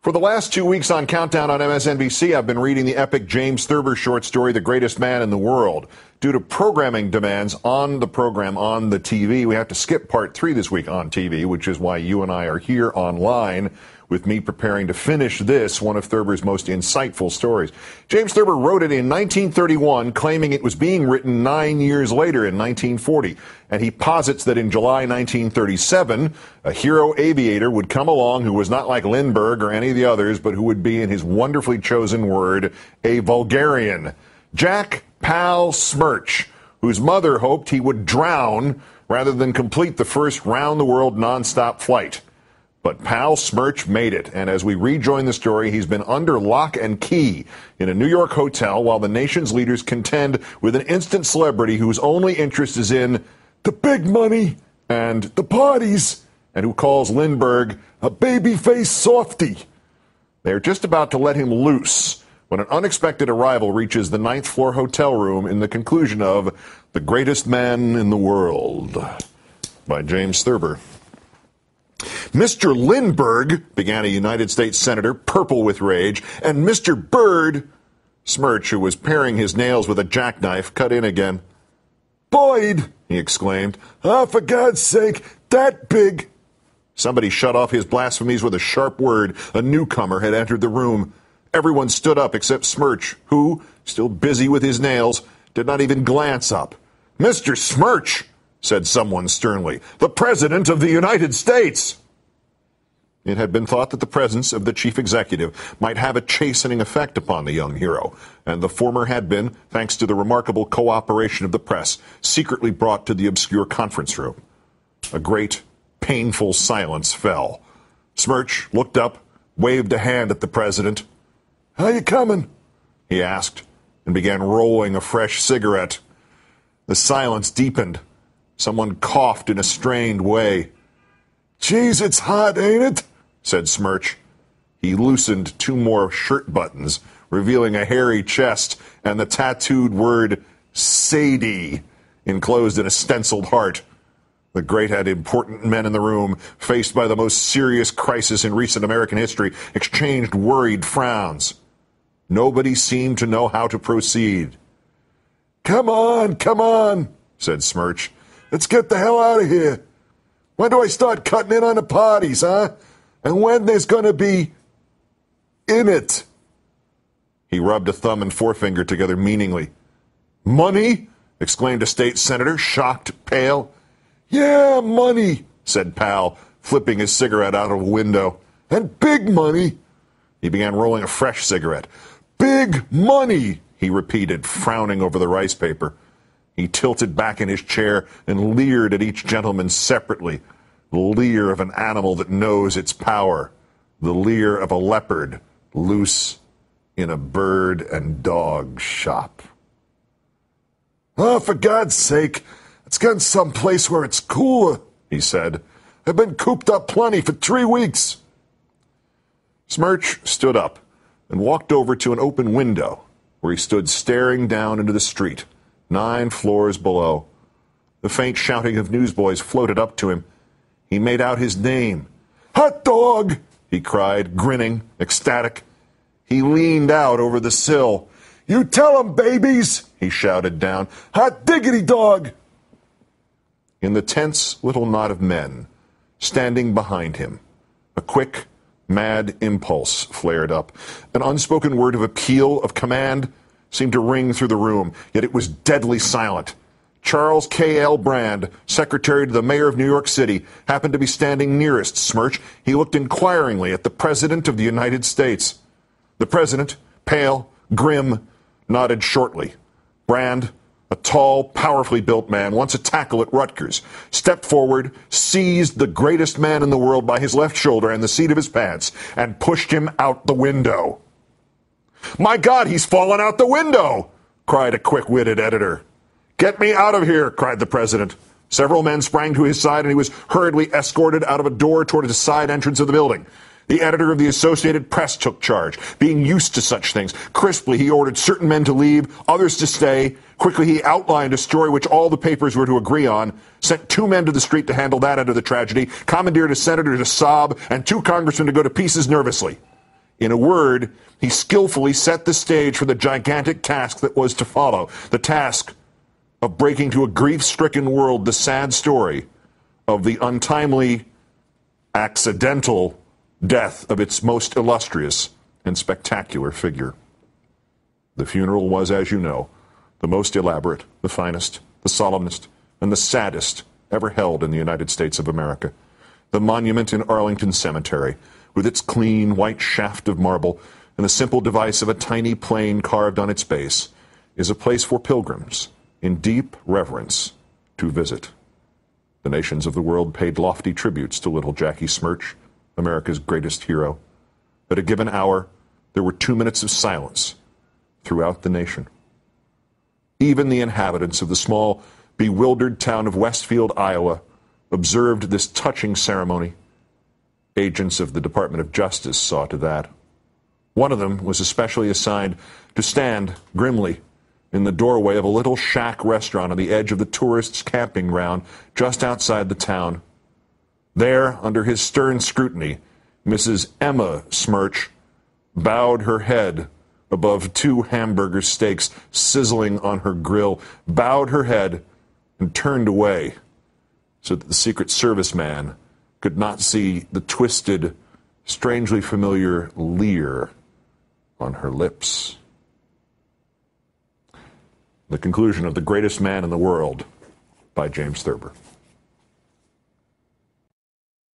For the last 2 weeks on Countdown on MSNBC, I've been reading the epic James Thurber short story, The Greatest Man in the World. Due to programming demands on the program on the TV, we have to skip part 3 this week on TV, which is why you and I are here online with me preparing to finish this, one of Thurber's most insightful stories. James Thurber wrote it in 1931, claiming it was being written 9 years later in 1940. And he posits that in July 1937, a hero aviator would come along who was not like Lindbergh or any of the others, but who would be, in his wonderfully chosen word, a vulgarian. Jack Pal Smirch, whose mother hoped he would drown rather than complete the first round-the-world nonstop flight. But Pal Smirch made it, and as we rejoin the story, he's been under lock and key in a New York hotel while the nation's leaders contend with an instant celebrity whose only interest is in the big money and the parties, and who calls Lindbergh a baby-faced softy. They're just about to let him loose when an unexpected arrival reaches the 9th floor hotel room in the conclusion of The Greatest Man in the World by James Thurber. Mr. Lindbergh, began a United States senator, purple with rage, and Mr. Bird, Smirch, who was paring his nails with a jackknife, cut in again. Boyd, he exclaimed. Oh, for God's sake, that big. Somebody shut off his blasphemies with a sharp word. A newcomer had entered the room. Everyone stood up except Smirch, who, still busy with his nails, did not even glance up. Mr. Smirch, said someone sternly, the President of the United States. It had been thought that the presence of the chief executive might have a chastening effect upon the young hero, and the former had been, thanks to the remarkable cooperation of the press, secretly brought to the obscure conference room. A great, painful silence fell. Smirch looked up, waved a hand at the president. How you coming? He asked, and began rolling a fresh cigarette. The silence deepened. Someone coughed in a strained way. Geez, it's hot, ain't it? Said Smirch. He loosened 2 more shirt buttons, revealing a hairy chest and the tattooed word Sadie enclosed in a stenciled heart. The great and important men in the room, faced by the most serious crisis in recent American history, exchanged worried frowns. Nobody seemed to know how to proceed. Come on, said Smirch. Let's get the hell out of here. When do I start cutting in on the parties, huh? And when there's going to be in it? He rubbed a thumb and forefinger together meaningly. Money? Exclaimed a state senator, shocked, pale. Yeah, money, said Pal, flipping his cigarette out of a window. And big money. He began rolling a fresh cigarette. Big money, he repeated, frowning over the rice paper. He tilted back in his chair and leered at each gentleman separately. The leer of an animal that knows its power. The leer of a leopard loose in a bird and dog shop. Oh, for God's sake, let's get someplace where it's cooler, he said. I've been cooped up plenty for 3 weeks. Smirch stood up and walked over to an open window where he stood staring down into the street, 9 floors below. The faint shouting of newsboys floated up to him. He made out his name. Hot dog, he cried, grinning, ecstatic. He leaned out over the sill. You tell 'em, babies, he shouted down. Hot diggity dog. In the tense little knot of men standing behind him, a quick, mad impulse flared up. An unspoken word of appeal, of command, seemed to ring through the room, yet it was deadly silent. Charles K.L. Brand, secretary to the mayor of New York City, happened to be standing nearest Smirch. He looked inquiringly at the President of the United States. The President, pale, grim, nodded shortly. Brand, a tall, powerfully built man, once a tackle at Rutgers, stepped forward, seized the greatest man in the world by his left shoulder and the seat of his pants, and pushed him out the window. My God, he's fallen out the window, cried a quick-witted editor. Get me out of here, cried the president. Several men sprang to his side, and he was hurriedly escorted out of a door toward a side entrance of the building. The editor of the Associated Press took charge. Being used to such things, crisply he ordered certain men to leave, others to stay. Quickly he outlined a story which all the papers were to agree on, sent 2 men to the street to handle that end of the tragedy, commandeered a senator to sob, and 2 congressmen to go to pieces nervously. In a word, he skillfully set the stage for the gigantic task that was to follow, the task of breaking to a grief-stricken world the sad story of the untimely, accidental death of its most illustrious and spectacular figure. The funeral was, as you know, the most elaborate, the finest, the solemnest, and the saddest ever held in the United States of America. The monument in Arlington Cemetery, with its clean white shaft of marble and the simple device of a tiny plane carved on its base, is a place for pilgrims in deep reverence to visit. The nations of the world paid lofty tributes to little Jackie Smirch, America's greatest hero. At a given hour, there were 2 minutes of silence throughout the nation. Even the inhabitants of the small, bewildered town of Westfield, Iowa, observed this touching ceremony. Agents of the Department of Justice saw to that. One of them was especially assigned to stand grimly in the doorway of a little shack restaurant on the edge of the tourists' camping ground just outside the town. There, under his stern scrutiny, Mrs. Emma Smirch bowed her head above 2 hamburger steaks sizzling on her grill, bowed her head and turned away so that the Secret Service man could not see the twisted, strangely familiar leer on her lips. The conclusion of The Greatest Man in the World by James Thurber.